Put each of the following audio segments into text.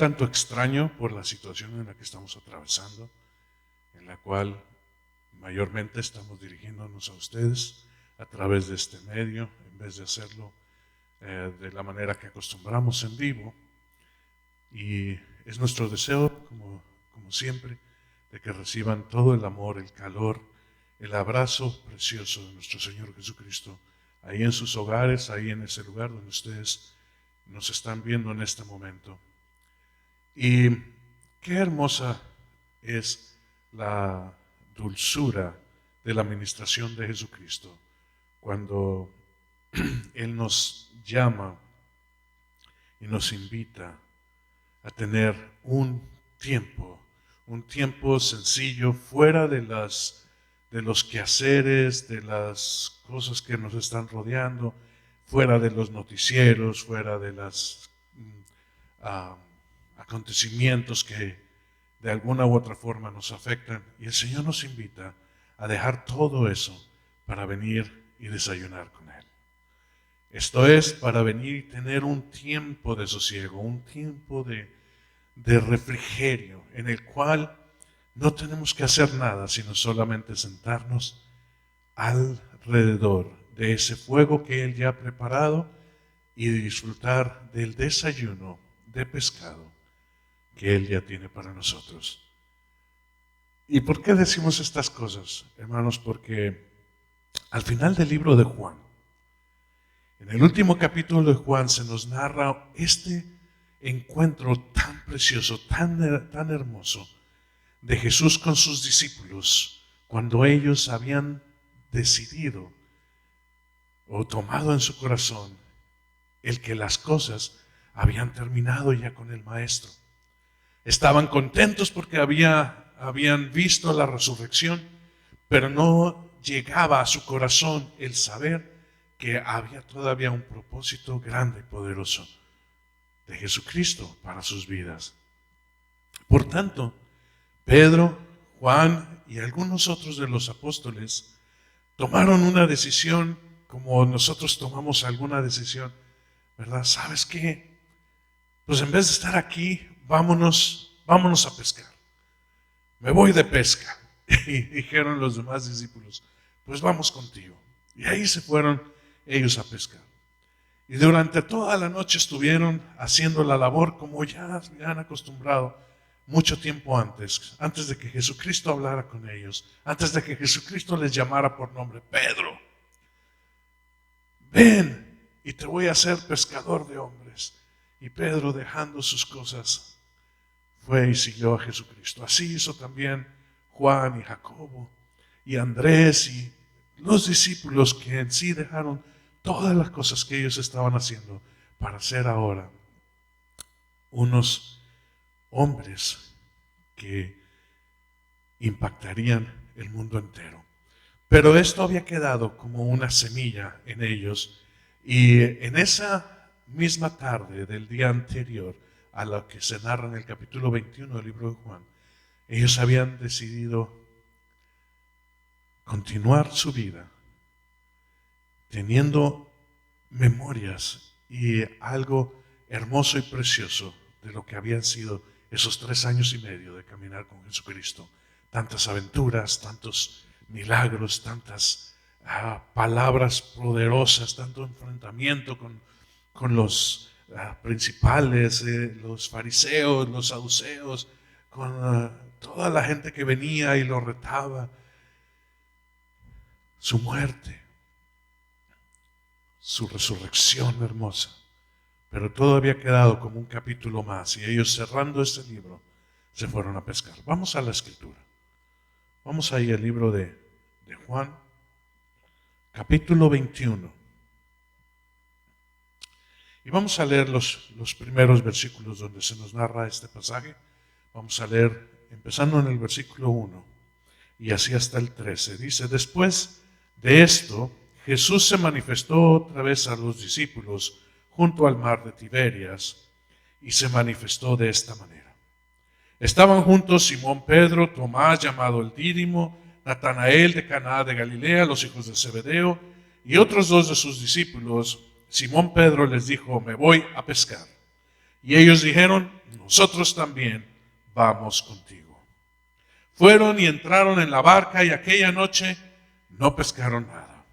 tanto extraño por la situación en la que estamos atravesando, en la cual mayormente estamos dirigiéndonos a ustedes a través de este medio, en vez de hacerlo de la manera que acostumbramos en vivo. Y es nuestro deseo, como siempre, de que reciban todo el amor, el calor, el abrazo precioso de nuestro Señor Jesucristo, ahí en sus hogares, ahí en ese lugar donde ustedes nos están viendo en este momento. Y qué hermosa es la dulzura de la administración de Jesucristo cuando Él nos llama y nos invita a tener un tiempo sencillo, fuera de los quehaceres, de las cosas que nos están rodeando, fuera de los noticieros, fuera de los acontecimientos que de alguna u otra forma nos afectan. Y el Señor nos invita a dejar todo eso para venir y desayunar con Él. Esto es, para venir y tener un tiempo de sosiego, un tiempo de refrigerio, en el cual no tenemos que hacer nada, sino solamente sentarnos alrededor de ese fuego que Él ya ha preparado y disfrutar del desayuno de pescado que Él ya tiene para nosotros. ¿Y por qué decimos estas cosas, hermanos? Porque al final del libro de Juan, en el último capítulo de Juan, se nos narra este encuentro tan precioso, tan hermoso, de Jesús con sus discípulos, cuando ellos habían decidido o tomado en su corazón el que las cosas habían terminado ya con el Maestro. Estaban contentos porque habían visto la resurrección, pero no llegaba a su corazón el saber que había todavía un propósito grande y poderoso de Jesucristo para sus vidas. Por tanto, Pedro, Juan y algunos otros de los apóstoles tomaron una decisión como nosotros tomamos alguna decisión, ¿verdad? ¿Sabes qué? Pues en vez de estar aquí, vámonos a pescar. Me voy de pesca. Y dijeron los demás discípulos, pues vamos contigo. Y ahí se fueron ellos a pescar. Y durante toda la noche estuvieron haciendo la labor como ya han acostumbrado mucho tiempo antes de que Jesucristo hablara con ellos, antes de que Jesucristo les llamara por nombre. Pedro, ven y te voy a hacer pescador de hombres. Y Pedro, dejando sus cosas, fue y siguió a Jesucristo. Así hizo también Juan y Jacobo y Andrés y los discípulos, que en sí dejaron todas las cosas que ellos estaban haciendo para ser ahora unos hombres que impactarían el mundo entero. Pero esto había quedado como una semilla en ellos, y en esa misma tarde del día anterior a lo que se narra en el capítulo 21 del libro de Juan, ellos habían decidido continuar su vida teniendo memorias y algo hermoso y precioso de lo que habían sido esos 3 años y medio de caminar con Jesucristo. Tantas aventuras, tantos milagros, tantas palabras poderosas, tanto enfrentamiento con los principales, los fariseos, los saduceos, con toda la gente que venía y lo retaba. Su muerte, su resurrección hermosa, pero todo había quedado como un capítulo más, y ellos, cerrando este libro, se fueron a pescar. Vamos a la escritura, vamos ahí al libro de Juan, capítulo 21, y vamos a leer los primeros versículos donde se nos narra este pasaje. Vamos a leer empezando en el versículo 1 y así hasta el 13. Dice: después de esto, Jesús se manifestó otra vez a los discípulos junto al mar de Tiberias, y se manifestó de esta manera. Estaban juntos Simón Pedro, Tomás llamado el Dídimo, Natanael de Caná de Galilea, los hijos de Zebedeo, y otros 2 de sus discípulos. Simón Pedro les dijo: me voy a pescar. Y ellos dijeron: nosotros también vamos contigo. Fueron y entraron en la barca y aquella noche no pescaron nada.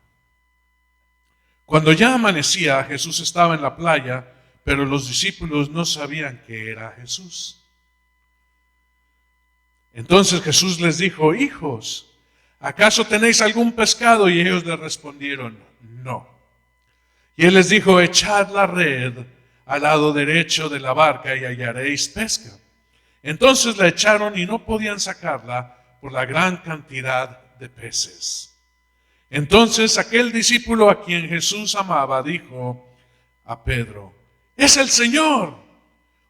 Cuando ya amanecía, Jesús estaba en la playa, pero los discípulos no sabían que era Jesús. Entonces Jesús les dijo: hijos, ¿acaso tenéis algún pescado? Y ellos le respondieron: no. Y él les dijo: echad la red al lado derecho de la barca y hallaréis pesca. Entonces la echaron y no podían sacarla por la gran cantidad de peces. Entonces aquel discípulo a quien Jesús amaba dijo a Pedro: ¡es el Señor!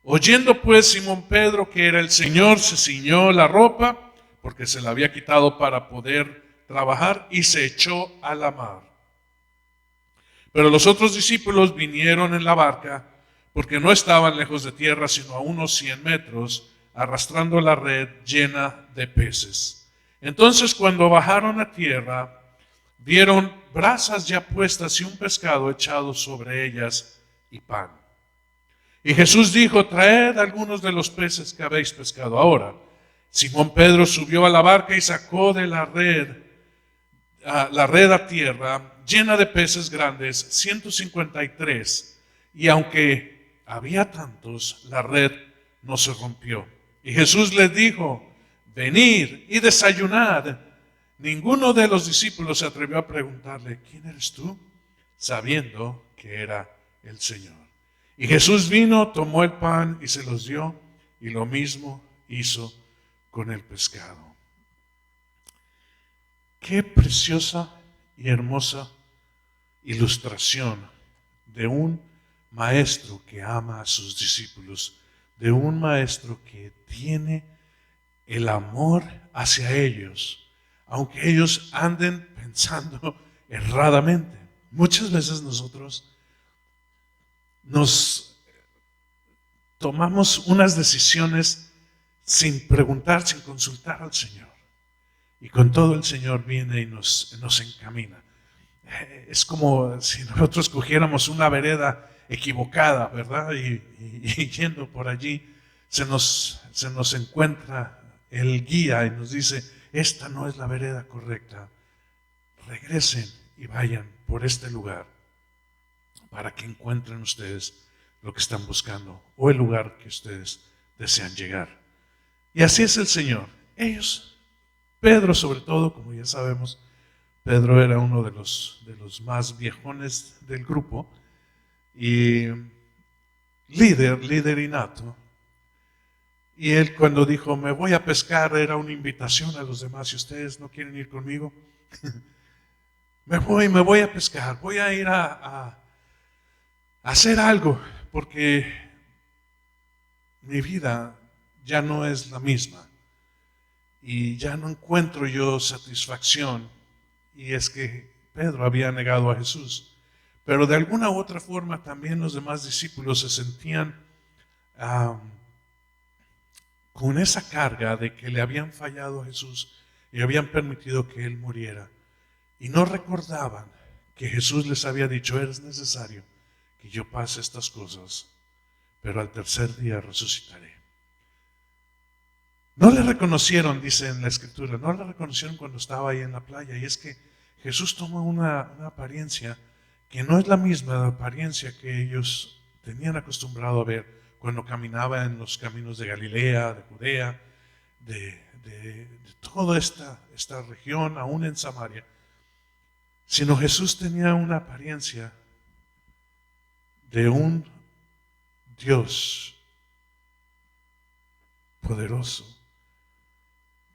Oyendo pues Simón Pedro que era el Señor, se ciñó la ropa, porque se la había quitado para poder trabajar, y se echó a la mar. Pero los otros discípulos vinieron en la barca, porque no estaban lejos de tierra, sino a unos 100 metros, arrastrando la red llena de peces. Entonces cuando bajaron a tierra, vieron brasas ya puestas y un pescado echado sobre ellas y pan. Y Jesús dijo: traed algunos de los peces que habéis pescado. Ahora Simón Pedro subió a la barca y sacó de la red a tierra, llena de peces grandes, 153. Y aunque había tantos, la red no se rompió. Y Jesús les dijo: venid y desayunad. Ninguno de los discípulos se atrevió a preguntarle: ¿quién eres tú?, sabiendo que era el Señor. Y Jesús vino, tomó el pan y se los dio, y lo mismo hizo con el pescado. Qué preciosa y hermosa ilustración de un maestro que ama a sus discípulos, de un maestro que tiene el amor hacia ellos, aunque ellos anden pensando erradamente. Muchas veces nosotros nos tomamos unas decisiones sin preguntar, sin consultar al Señor. Y con todo el Señor viene y nos encamina. Es como si nosotros cogiéramos una vereda equivocada, ¿verdad? Y yendo por allí se nos encuentra el guía y nos dice: esta no es la vereda correcta. Regresen y vayan por este lugar para que encuentren ustedes lo que están buscando o el lugar que ustedes desean llegar. Y así es el Señor. Ellos, Pedro sobre todo, como ya sabemos, Pedro era uno de los más viejones del grupo y líder innato. Y él, cuando dijo: me voy a pescar, era una invitación a los demás: si ustedes no quieren ir conmigo, me voy a pescar, voy a ir a hacer algo, porque mi vida ya no es la misma y ya no encuentro yo satisfacción. Y es que Pedro había negado a Jesús, pero de alguna u otra forma también los demás discípulos se sentían con esa carga de que le habían fallado a Jesús y habían permitido que Él muriera, y no recordaban que Jesús les había dicho: es necesario que yo pase estas cosas, pero al tercer día resucitaré. No le reconocieron, dice en la Escritura, no le reconocieron cuando estaba ahí en la playa. Y es que Jesús toma una apariencia que no es la misma apariencia que ellos tenían acostumbrado a ver cuando caminaba en los caminos de Galilea, de Judea, de toda esta región, aún en Samaria. Sino Jesús tenía una apariencia de un Dios poderoso,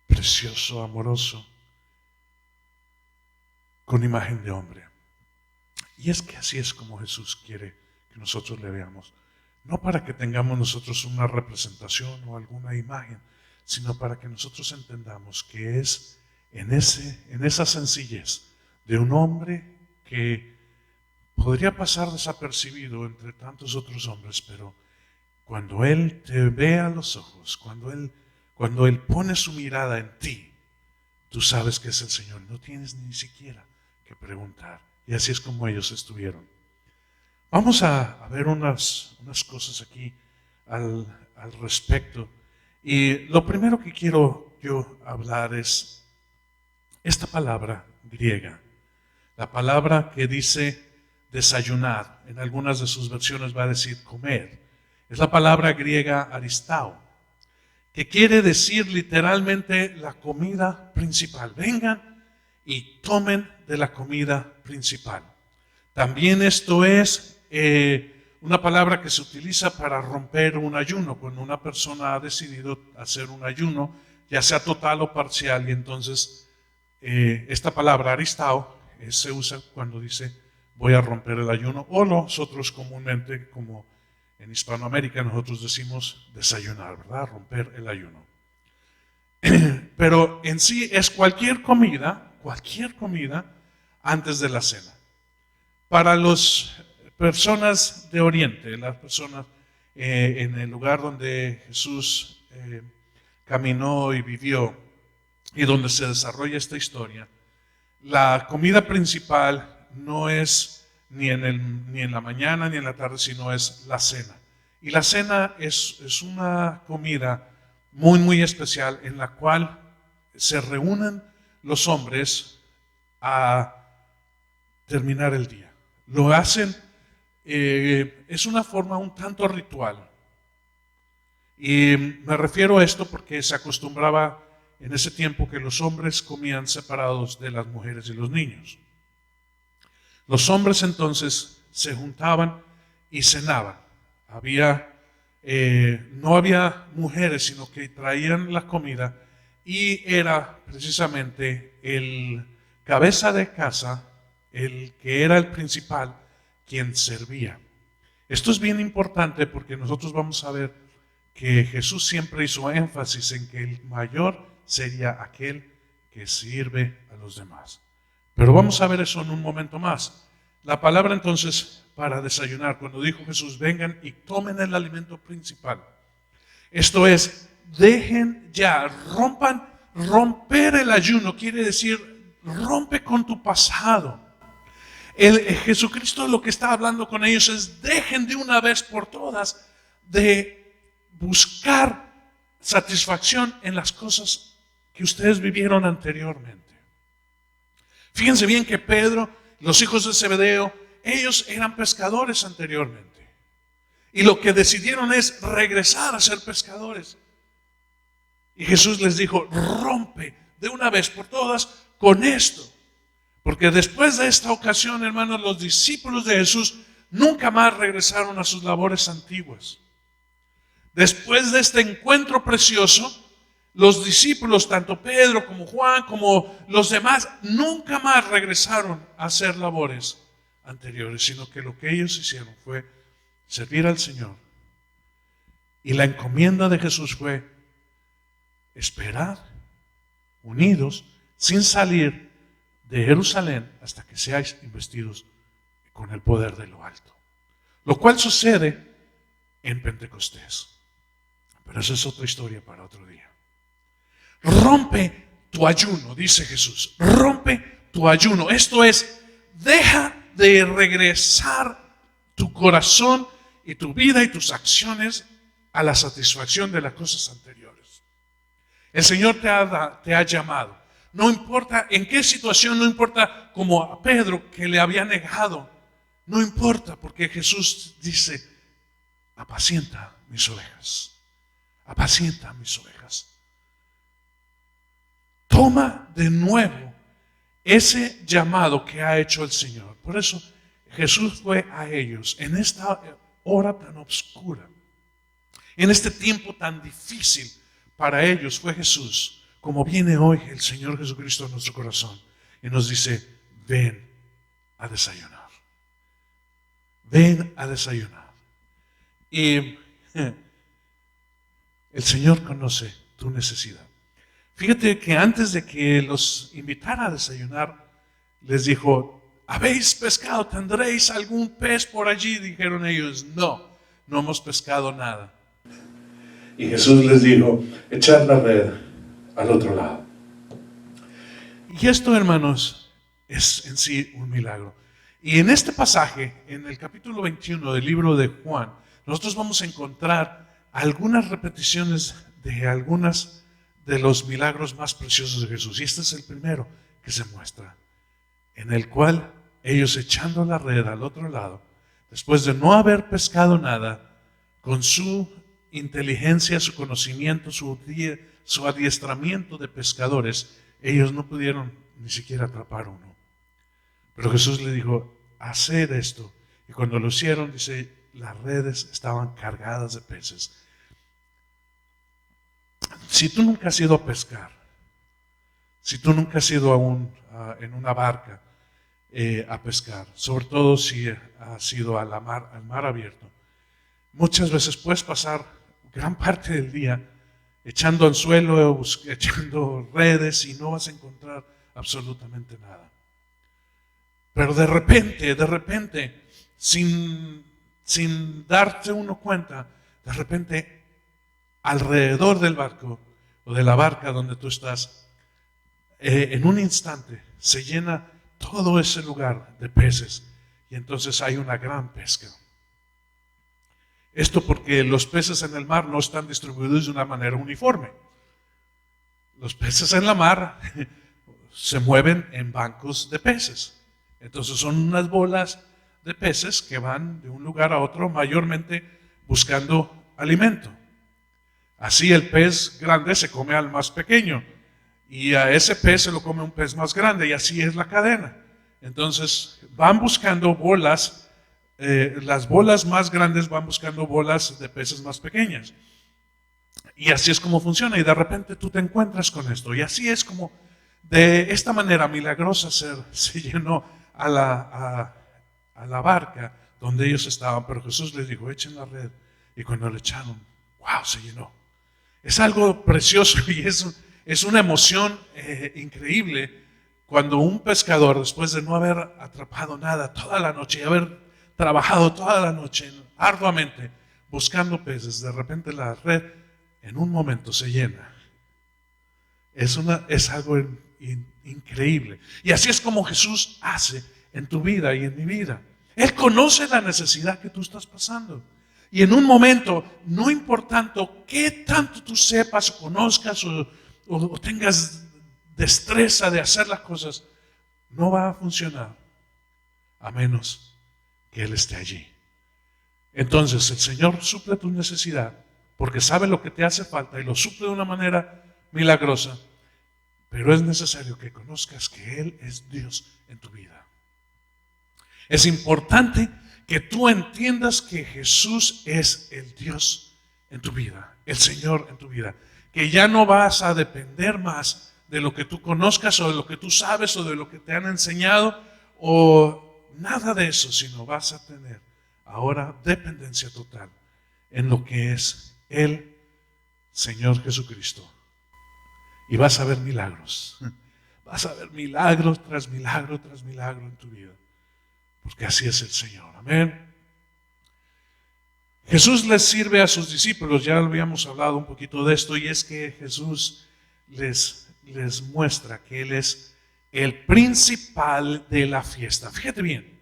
precioso, amoroso, con imagen de hombre. Y es que así es como Jesús quiere que nosotros le veamos. No para que tengamos nosotros una representación o alguna imagen, sino para que nosotros entendamos que es en esa sencillez de un hombre que podría pasar desapercibido entre tantos otros hombres, pero cuando Él te ve a los ojos, cuando Él pone su mirada en ti, tú sabes que es el Señor. No tienes ni siquiera que preguntar. Y así es como ellos estuvieron. Vamos a ver unas cosas aquí al respecto. Y lo primero que quiero yo hablar es esta palabra griega, la palabra que dice desayunar, en algunas de sus versiones va a decir comer, es la palabra griega aristao, que quiere decir literalmente la comida principal. Vengan y tomen de la comida principal. También esto es una palabra que se utiliza para romper un ayuno, cuando una persona ha decidido hacer un ayuno, ya sea total o parcial, y entonces esta palabra aristao se usa cuando dice voy a romper el ayuno, o nosotros comúnmente, como en Hispanoamérica, nosotros decimos desayunar, ¿verdad? Romper el ayuno. Pero en sí es cualquier comida antes de la cena. Para las personas de Oriente, las personas en el lugar donde Jesús caminó y vivió y donde se desarrolla esta historia, la comida principal no es ni en la mañana ni en la tarde, sino es la cena. Y la cena es una comida muy, muy especial en la cual se reúnen los hombres a terminar el día. Lo hacen, es una forma un tanto ritual. Y me refiero a esto porque se acostumbraba en ese tiempo que los hombres comían separados de las mujeres y los niños. Los hombres entonces se juntaban y cenaban. No había mujeres, sino que traían la comida y era precisamente el cabeza de casa, el que era el principal, quien servía. Esto es bien importante porque nosotros vamos a ver que Jesús siempre hizo énfasis en que el mayor sería aquel que sirve a los demás. Pero vamos a ver eso en un momento más. La palabra entonces para desayunar, cuando dijo Jesús, vengan y tomen el alimento principal. Esto es, dejen ya, romper el ayuno, quiere decir, rompe con tu pasado. Jesucristo lo que está hablando con ellos es, dejen de una vez por todas de buscar satisfacción en las cosas que ustedes vivieron anteriormente. Fíjense bien que Pedro, los hijos de Zebedeo, ellos eran pescadores anteriormente. Y lo que decidieron es regresar a ser pescadores. Y Jesús les dijo, rompe de una vez por todas con esto. Porque después de esta ocasión, hermanos, los discípulos de Jesús nunca más regresaron a sus labores antiguas. Después de este encuentro precioso, los discípulos, tanto Pedro como Juan, como los demás, nunca más regresaron a hacer labores anteriores, sino que lo que ellos hicieron fue servir al Señor. Y la encomienda de Jesús fue esperar, unidos, sin salir de Jerusalén hasta que seáis investidos con el poder de lo alto. Lo cual sucede en Pentecostés. Pero esa es otra historia para otro día. Rompe tu ayuno, dice Jesús. Rompe tu ayuno. Esto es, deja de regresar tu corazón y tu vida y tus acciones a la satisfacción de las cosas anteriores. El Señor te ha llamado. No importa en qué situación, no importa como a Pedro que le había negado. No importa, porque Jesús dice, apacienta mis ovejas. Apacienta mis ovejas. Toma de nuevo ese llamado que ha hecho el Señor. Por eso Jesús fue a ellos en esta hora tan oscura, en este tiempo tan difícil para ellos. Fue Jesús, como viene hoy el Señor Jesucristo a nuestro corazón y nos dice, ven a desayunar. Ven a desayunar. Y el Señor conoce tu necesidad. Fíjate que antes de que los invitara a desayunar, les dijo, ¿habéis pescado? ¿Tendréis algún pez por allí? Dijeron ellos, no hemos pescado nada. Y Jesús les dijo, echad la red al otro lado. Y esto, hermanos, es en sí un milagro. Y en este pasaje, en el capítulo 21 del libro de Juan, nosotros vamos a encontrar algunas repeticiones de algunas de los milagros más preciosos de Jesús. Y este es el primero que se muestra, en el cual ellos, echando la red al otro lado, después de no haber pescado nada, con su inteligencia, su conocimiento, su adiestramiento de pescadores, ellos no pudieron ni siquiera atrapar uno. Pero Jesús le dijo, haced esto. Y cuando lo hicieron, dice, las redes estaban cargadas de peces. Si tú nunca has ido a pescar, si tú nunca has ido en una barca a pescar, sobre todo si has ido al mar abierto, muchas veces puedes pasar gran parte del día echando anzuelo, echando redes y no vas a encontrar absolutamente nada. Pero de repente, sin darte uno cuenta, de repente, alrededor del barco o de la barca donde tú estás, en un instante se llena todo ese lugar de peces y entonces hay una gran pesca. Esto porque los peces en el mar no están distribuidos de una manera uniforme. Los peces en la mar se mueven en bancos de peces. Entonces son unas bolas de peces que van de un lugar a otro, mayormente buscando alimento. Así el pez grande se come al más pequeño y a ese pez se lo come un pez más grande y así es la cadena. Entonces van buscando bolas, las bolas más grandes van buscando bolas de peces más pequeñas. Y así es como funciona y de repente tú te encuentras con esto y así es como de esta manera milagrosa se llenó a la barca donde ellos estaban, pero Jesús les dijo, echen la red, y cuando le echaron, wow, se llenó. Es algo precioso y es una emoción increíble cuando un pescador, después de no haber atrapado nada toda la noche y haber trabajado toda la noche arduamente buscando peces, de repente la red en un momento se llena. Es algo increíble. Y así es como Jesús hace en tu vida y en mi vida. Él conoce la necesidad que tú estás pasando. Y en un momento, no importando qué tanto tú sepas o conozcas o tengas destreza de hacer las cosas, no va a funcionar a menos que Él esté allí. Entonces el Señor suple tu necesidad porque sabe lo que te hace falta y lo suple de una manera milagrosa. Pero es necesario que conozcas que Él es Dios en tu vida. Es importante que tú entiendas que Jesús es el Dios en tu vida, el Señor en tu vida. Que ya no vas a depender más de lo que tú conozcas o de lo que tú sabes o de lo que te han enseñado o nada de eso, sino vas a tener ahora dependencia total en lo que es el Señor Jesucristo. Y vas a ver milagros. Vas a ver milagro tras milagro tras milagro en tu vida. Porque así es el Señor. Amén. Jesús les sirve a sus discípulos. Ya habíamos hablado un poquito de esto. Y es que Jesús les muestra que Él es el principal de la fiesta. Fíjate bien.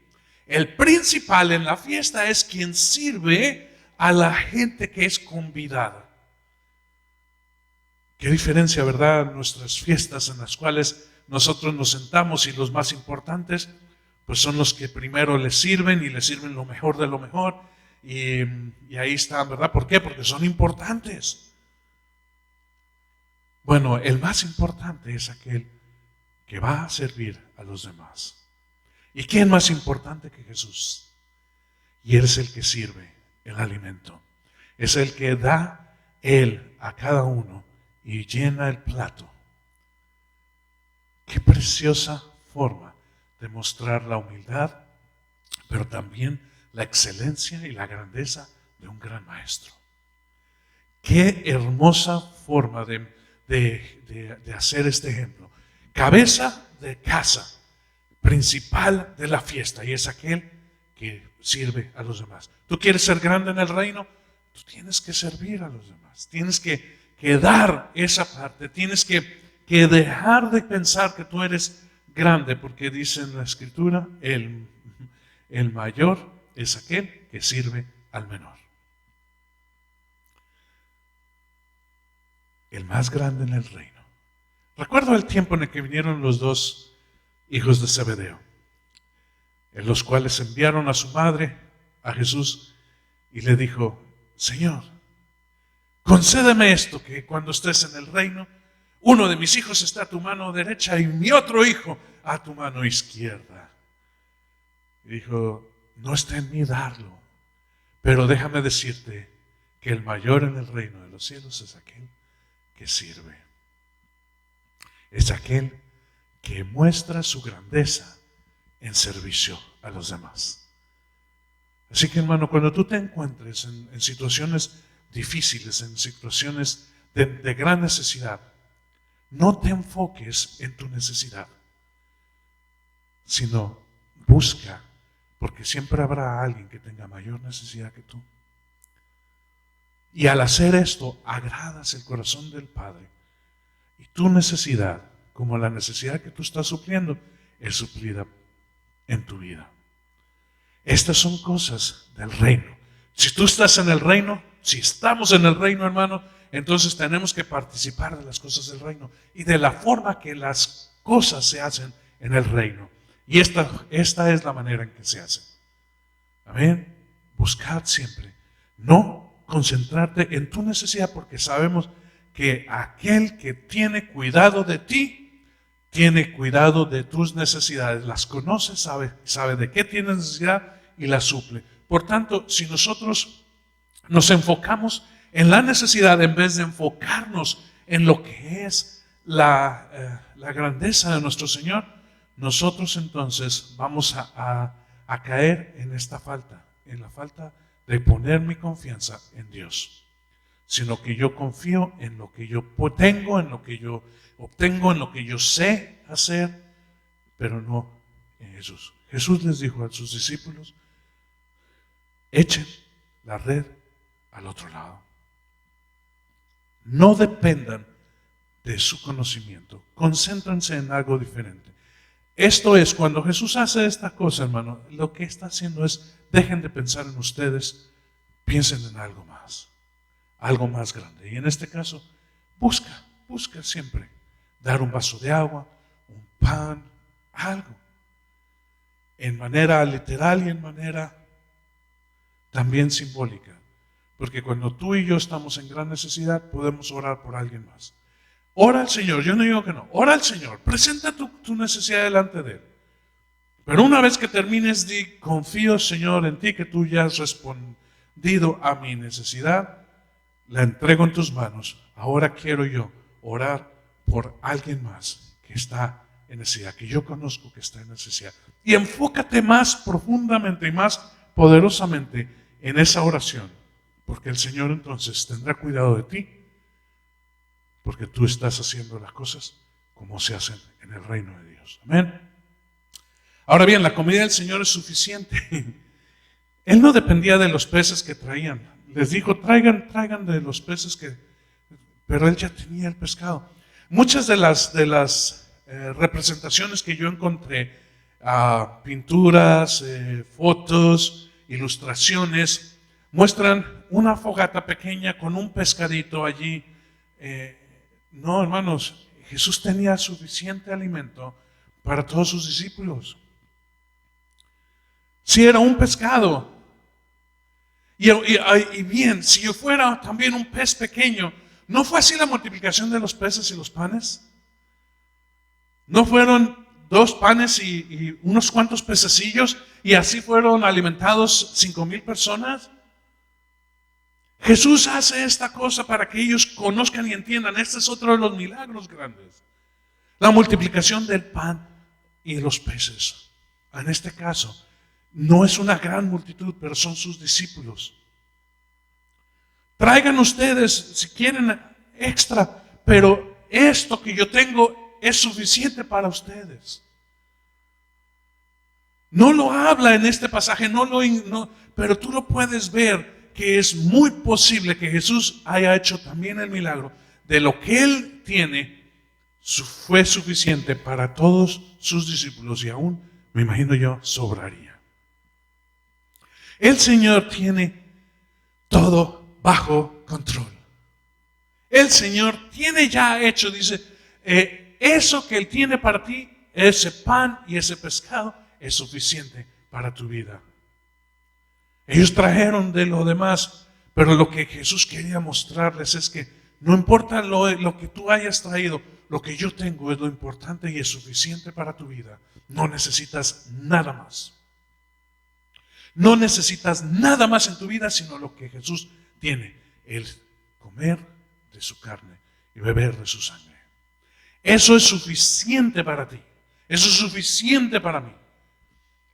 El principal en la fiesta es quien sirve a la gente que es convidada. Qué diferencia, ¿verdad? Nuestras fiestas en las cuales nosotros nos sentamos y los más importantes, pues son los que primero les sirven y les sirven lo mejor de lo mejor. Y ahí están, ¿verdad? ¿Por qué? Porque son importantes. Bueno, el más importante es aquel que va a servir a los demás. ¿Y quién más importante que Jesús? Y Él es el que sirve el alimento. Es el que da Él a cada uno y llena el plato. Qué preciosa forma de mostrar la humildad, pero también la excelencia y la grandeza de un gran maestro. Qué hermosa forma de hacer este ejemplo. Cabeza de casa, principal de la fiesta, y es aquel que sirve a los demás. ¿Tú quieres ser grande en el reino? Tú tienes que servir a los demás. Tienes que dar esa parte, tienes que dejar de pensar que tú eres grande, porque dice en la Escritura, el mayor es aquel que sirve al menor. el más grande en el reino. Recuerdo el tiempo en el que vinieron los dos hijos de Zebedeo, en los cuales enviaron a su madre, a Jesús, y le dijo: Señor, concédeme esto, que cuando estés en el reino, uno de mis hijos está a tu mano derecha y mi otro hijo a tu mano izquierda. Y dijo: no está en mí darlo, pero déjame decirte que el mayor en el reino de los cielos es aquel que sirve. Es aquel que muestra su grandeza en servicio a los demás. Así que, hermano, cuando tú te encuentres en situaciones difíciles, en situaciones de gran necesidad, no te enfoques en tu necesidad, sino busca, porque siempre habrá alguien que tenga mayor necesidad que tú. Y al hacer esto, agradas el corazón del Padre. Y tu necesidad, como la necesidad que tú estás supliendo, es suplida en tu vida. Estas son cosas del reino. Si tú estás en el reino, si estamos en el reino, hermano, entonces tenemos que participar de las cosas del reino y de la forma que las cosas se hacen en el reino. Y esta es la manera en que se hace. Amén. Buscad siempre. No concentrarte en tu necesidad, porque sabemos que aquel que tiene cuidado de ti, tiene cuidado de tus necesidades. Las conoce, sabe de qué tienes necesidad y las suple. Por tanto, si nosotros nos enfocamos en la necesidad en vez de enfocarnos en lo que es la grandeza de nuestro Señor, nosotros entonces vamos a caer en esta falta, en la falta de poner mi confianza en Dios, sino que yo confío en lo que yo tengo, en lo que yo obtengo, en lo que yo sé hacer, pero no en Jesús. Jesús les dijo a sus discípulos: echen la red al otro lado. No dependan de su conocimiento, concéntrense en algo diferente. Esto es, cuando Jesús hace esta cosa, hermano, lo que está haciendo es: dejen de pensar en ustedes, piensen en algo más grande. Y en este caso, busca siempre dar un vaso de agua, un pan, algo, en manera literal y en manera también simbólica. Porque cuando tú y yo estamos en gran necesidad, podemos orar por alguien más. Ora al Señor, yo no digo que no, ora al Señor, presenta tu necesidad delante de Él. Pero una vez que termines, di: confío, Señor, en ti, que tú ya has respondido a mi necesidad, la entrego en tus manos. Ahora quiero yo orar por alguien más que está en necesidad, que yo conozco que está en necesidad. Y enfócate más profundamente y más poderosamente en esa oración, porque el Señor entonces tendrá cuidado de ti, porque tú estás haciendo las cosas como se hacen en el reino de Dios. Amén. Ahora bien, la comida del Señor es suficiente. Él no dependía de los peces que traían. Les dijo: traigan de los peces pero Él ya tenía el pescado. Muchas de las representaciones que yo encontré, pinturas, fotos, ilustraciones, muestran una fogata pequeña con un pescadito allí. No, hermanos, Jesús tenía suficiente alimento para todos sus discípulos. Si era un pescado, y bien, si yo fuera también un pez pequeño, ¿no fue así la multiplicación de los peces y los panes? ¿No fueron 2 panes y unos cuantos pececillos, y así fueron alimentados 5,000 personas? Jesús hace esta cosa para que ellos conozcan y entiendan. Este es otro de los milagros grandes: la multiplicación del pan y los peces. En este caso, no es una gran multitud, pero son sus discípulos. Traigan ustedes, si quieren, extra, pero esto que yo tengo es suficiente para ustedes. No lo habla en este pasaje, pero tú lo puedes ver, que es muy posible que Jesús haya hecho también el milagro de lo que Él tiene, fue suficiente para todos sus discípulos, y aún, me imagino yo, sobraría. El Señor tiene todo bajo control. El Señor tiene ya hecho, dice, eso que Él tiene para ti, ese pan y ese pescado, es suficiente para tu vida. Ellos trajeron de lo demás, pero lo que Jesús quería mostrarles es que no importa lo que tú hayas traído, lo que yo tengo es lo importante y es suficiente para tu vida. No necesitas nada más. No necesitas nada más en tu vida sino lo que Jesús tiene, el comer de su carne y beber de su sangre. Eso es suficiente para ti. Eso es suficiente para mí.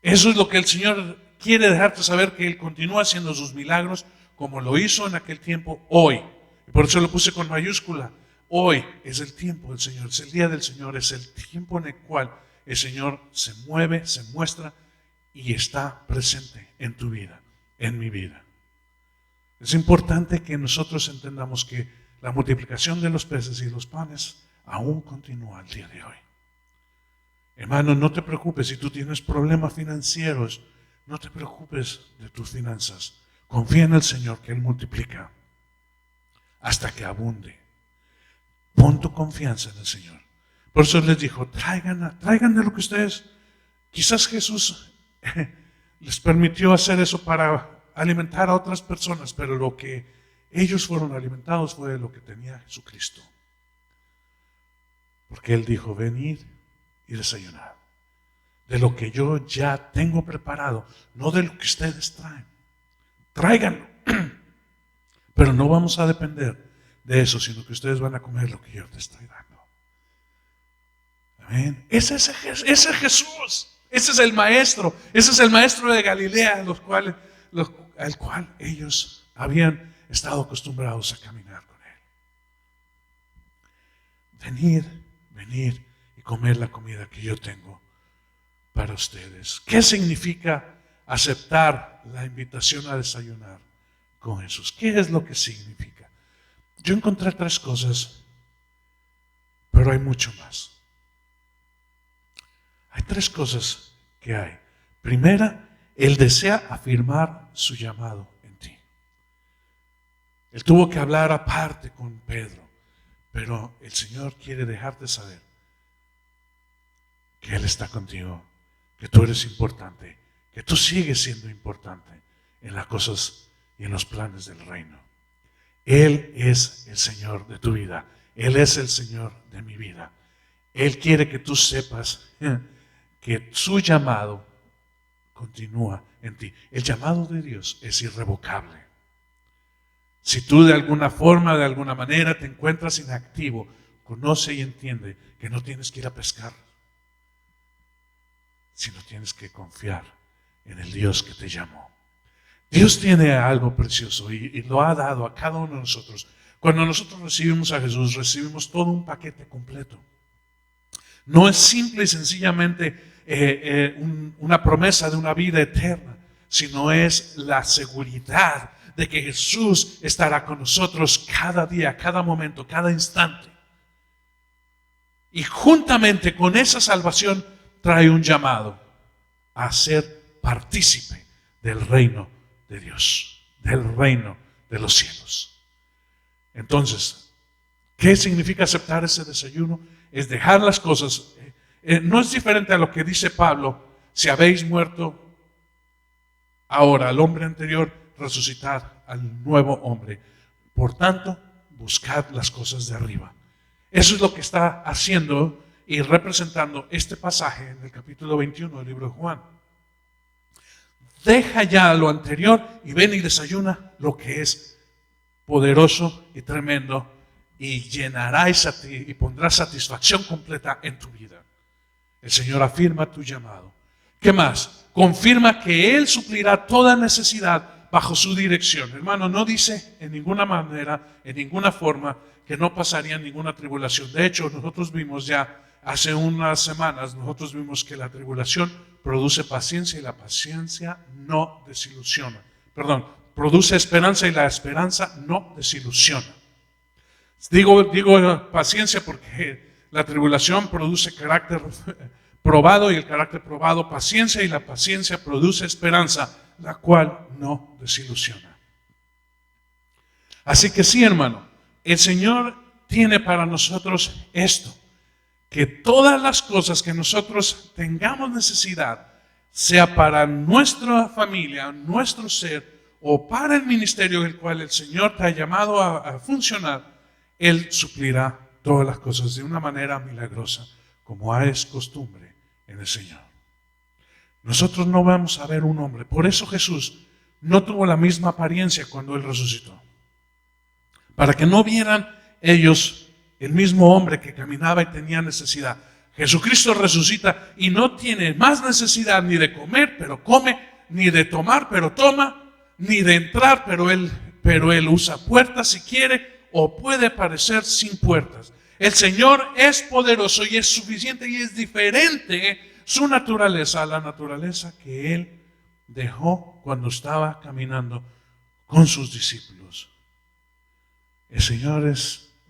Eso es lo que el Señor quiere dejarte saber, que Él continúa haciendo sus milagros como lo hizo en aquel tiempo, hoy. Y por eso lo puse con mayúscula. Hoy es el tiempo del Señor, es el día del Señor, es el tiempo en el cual el Señor se mueve, se muestra y está presente en tu vida, en mi vida. Es importante que nosotros entendamos que la multiplicación de los peces y los panes aún continúa al día de hoy. Hermano, no te preocupes si tú tienes problemas financieros, no te preocupes de tus finanzas. Confía en el Señor, que Él multiplica hasta que abunde. Pon tu confianza en el Señor. Por eso les dijo, traigan de lo que ustedes, quizás Jesús les permitió hacer eso para alimentar a otras personas, pero lo que ellos fueron alimentados fue de lo que tenía Jesucristo. Porque Él dijo, venid y desayunar de lo que yo ya tengo preparado, no de lo que ustedes traen. Tráiganlo, pero no vamos a depender de eso, sino que ustedes van a comer lo que yo te estoy dando. Amén. Ese es Jesús, ese es el maestro de Galilea, al cual ellos habían estado acostumbrados a caminar con Él. Venir y comer la comida que yo tengo para ustedes. ¿Qué significa aceptar la invitación a desayunar con Jesús? ¿Qué es lo que significa? Yo encontré 3 cosas, pero hay mucho más. Hay 3 cosas que hay. Primera, Él desea afirmar su llamado en ti. Él tuvo que hablar aparte con Pedro, pero el Señor quiere dejarte saber que Él está contigo, que tú eres importante, que tú sigues siendo importante en las cosas y en los planes del reino. Él es el Señor de tu vida. Él es el Señor de mi vida. Él quiere que tú sepas que su llamado continúa en ti. El llamado de Dios es irrevocable. Si tú de alguna forma, de alguna manera te encuentras inactivo, conoce y entiende que no tienes que ir a pescar, sino tienes que confiar en el Dios que te llamó. Dios tiene algo precioso y lo ha dado a cada uno de nosotros. Cuando nosotros recibimos a Jesús, recibimos todo un paquete completo. No es simple y sencillamente una promesa de una vida eterna, sino es la seguridad de que Jesús estará con nosotros cada día, cada momento, cada instante. Y juntamente con esa salvación trae un llamado a ser partícipe del reino de Dios, del reino de los cielos. Entonces, ¿qué significa aceptar ese desayuno? Es dejar las cosas. No es diferente a lo que dice Pablo: si habéis muerto ahora al hombre anterior, resucitad al nuevo hombre. Por tanto, buscad las cosas de arriba. Eso es lo que está haciendo y representando este pasaje en el capítulo 21 del libro de Juan. Deja ya lo anterior y ven y desayuna lo que es poderoso y tremendo, y llenará y pondrá satisfacción completa en tu vida. El Señor afirma tu llamado. ¿Qué más? Confirma que Él suplirá toda necesidad bajo su dirección. Hermano, no dice en ninguna manera, en ninguna forma, que no pasaría ninguna tribulación. De hecho, nosotros vimos ya hace unas semanas, nosotros vimos que la tribulación produce paciencia y la paciencia no desilusiona. Produce esperanza y la esperanza no desilusiona. Digo paciencia porque la tribulación produce carácter probado y el carácter probado paciencia, y la paciencia produce esperanza, la cual no desilusiona. Así que sí, hermano, el Señor tiene para nosotros esto, que todas las cosas que nosotros tengamos necesidad, sea para nuestra familia, nuestro ser, o para el ministerio en el cual el Señor te ha llamado a funcionar, Él suplirá todas las cosas de una manera milagrosa, como es costumbre en el Señor. Nosotros no vamos a ver un hombre. Por eso Jesús no tuvo la misma apariencia cuando Él resucitó. Para que no vieran ellos el mismo hombre que caminaba y tenía necesidad. Jesucristo resucita y no tiene más necesidad ni de comer, pero come, ni de tomar, pero toma, ni de entrar, pero él usa puertas si quiere, o puede parecer sin puertas. El Señor es poderoso y es suficiente y es diferente su naturaleza a la naturaleza que Él dejó cuando estaba caminando con sus discípulos. El Señor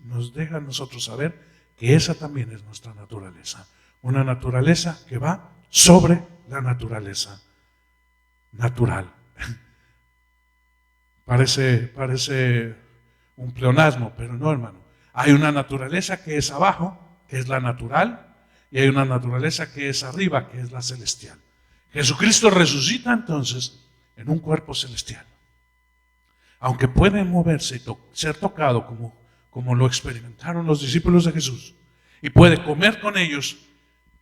nos deja a nosotros saber que esa también es nuestra naturaleza. Una naturaleza que va sobre la naturaleza natural. Parece un pleonasmo, pero no, hermano. Hay una naturaleza que es abajo, que es la natural, y hay una naturaleza que es arriba, que es la celestial. Jesucristo resucita entonces en un cuerpo celestial. Aunque puede moverse y ser tocado como lo experimentaron los discípulos de Jesús, y puede comer con ellos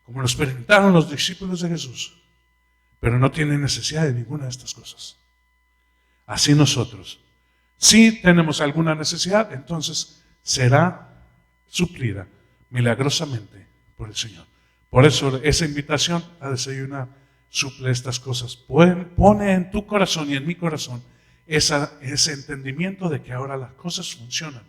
como lo experimentaron los discípulos de Jesús, pero no tiene necesidad de ninguna de estas cosas. Así nosotros, si tenemos alguna necesidad, entonces será suplida milagrosamente por el Señor. Por eso esa invitación a desayunar suple estas cosas. Pone en tu corazón y en mi corazón ese entendimiento de que ahora las cosas funcionan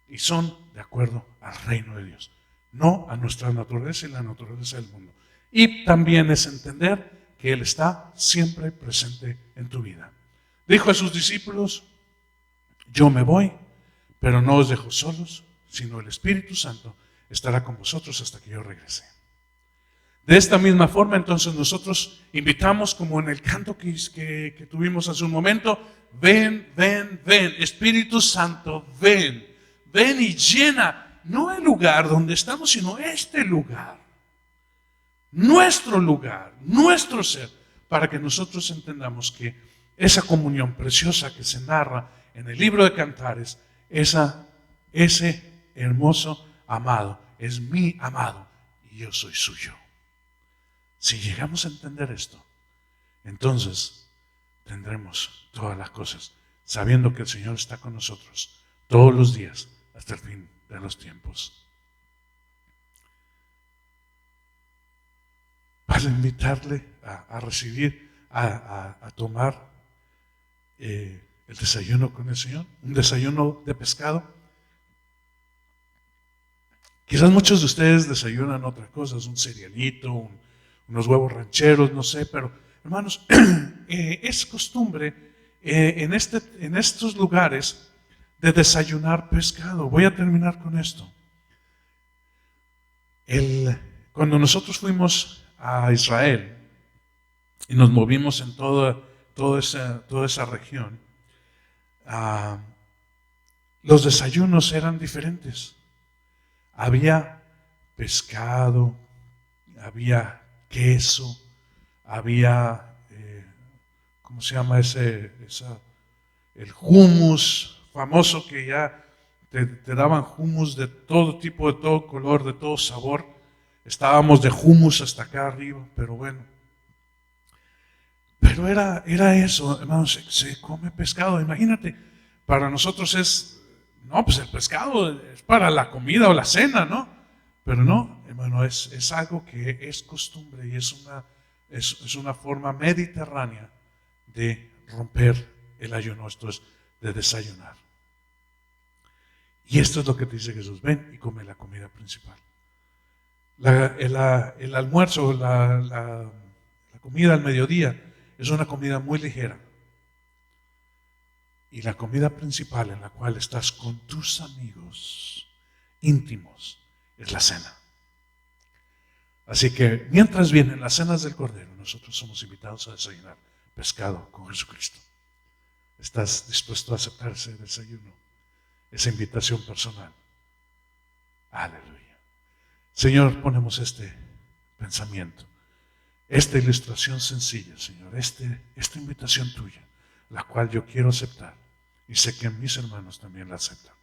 y son de acuerdo al reino de Dios, no a nuestra naturaleza y la naturaleza del mundo. Y también es entender que Él está siempre presente en tu vida. Dijo a sus discípulos: yo me voy, pero no os dejo solos, sino el Espíritu Santo estará con vosotros hasta que yo regrese. De esta misma forma, entonces, nosotros invitamos, como en el canto que tuvimos hace un momento: ven, ven, ven, Espíritu Santo, ven, ven y llena, no el lugar donde estamos, sino este lugar, nuestro ser, para que nosotros entendamos que esa comunión preciosa que se narra en el libro de Cantares, ese hermoso amado, es mi amado y yo soy suyo. Si llegamos a entender esto, entonces tendremos todas las cosas, sabiendo que el Señor está con nosotros todos los días hasta el fin de los tiempos. Vas a invitarle a recibir, a tomar el desayuno con el Señor, un desayuno de pescado. Quizás muchos de ustedes desayunan otras cosas, un cerealito, unos huevos rancheros, no sé, pero hermanos, es costumbre en estos lugares de desayunar pescado. Voy a terminar con esto. Cuando nosotros fuimos a Israel y nos movimos en toda esa región, los desayunos eran diferentes. Había pescado, había queso, había, ¿cómo se llama el hummus famoso, que ya te daban hummus de todo tipo, de todo color, de todo sabor. Estábamos de hummus hasta acá arriba, pero bueno. Pero era eso, hermanos, se come pescado. Imagínate, para nosotros pues el pescado es para la comida o la cena, ¿no? Pero no, hermano, es algo que es costumbre y es una forma mediterránea de romper el ayuno, esto es de desayunar. Y esto es lo que te dice Jesús: ven y come la comida principal. El almuerzo, la comida al mediodía es una comida muy ligera. Y la comida principal, en la cual estás con tus amigos íntimos, es la cena. Así que mientras vienen las cenas del Cordero, nosotros somos invitados a desayunar pescado con Jesucristo. ¿Estás dispuesto a aceptar ese desayuno, esa invitación personal Aleluya. Señor, ponemos este pensamiento, esta ilustración sencilla, Señor, esta invitación tuya, la cual yo quiero aceptar, y sé que mis hermanos también la aceptan,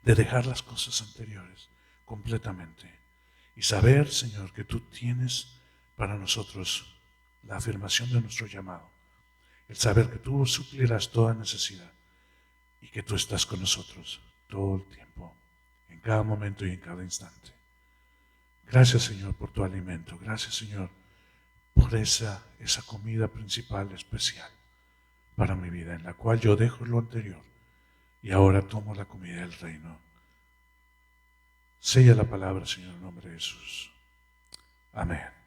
de dejar las cosas anteriores completamente y saber, Señor, que tú tienes para nosotros la afirmación de nuestro llamado, el saber que tú suplirás toda necesidad y que tú estás con nosotros todo el tiempo, en cada momento y en cada instante. Gracias, Señor, por tu alimento. Gracias, Señor, por esa comida principal especial para mi vida, en la cual yo dejo lo anterior y ahora tomo la comida del reino. Sella la palabra, Señor, en nombre de Jesús. Amén.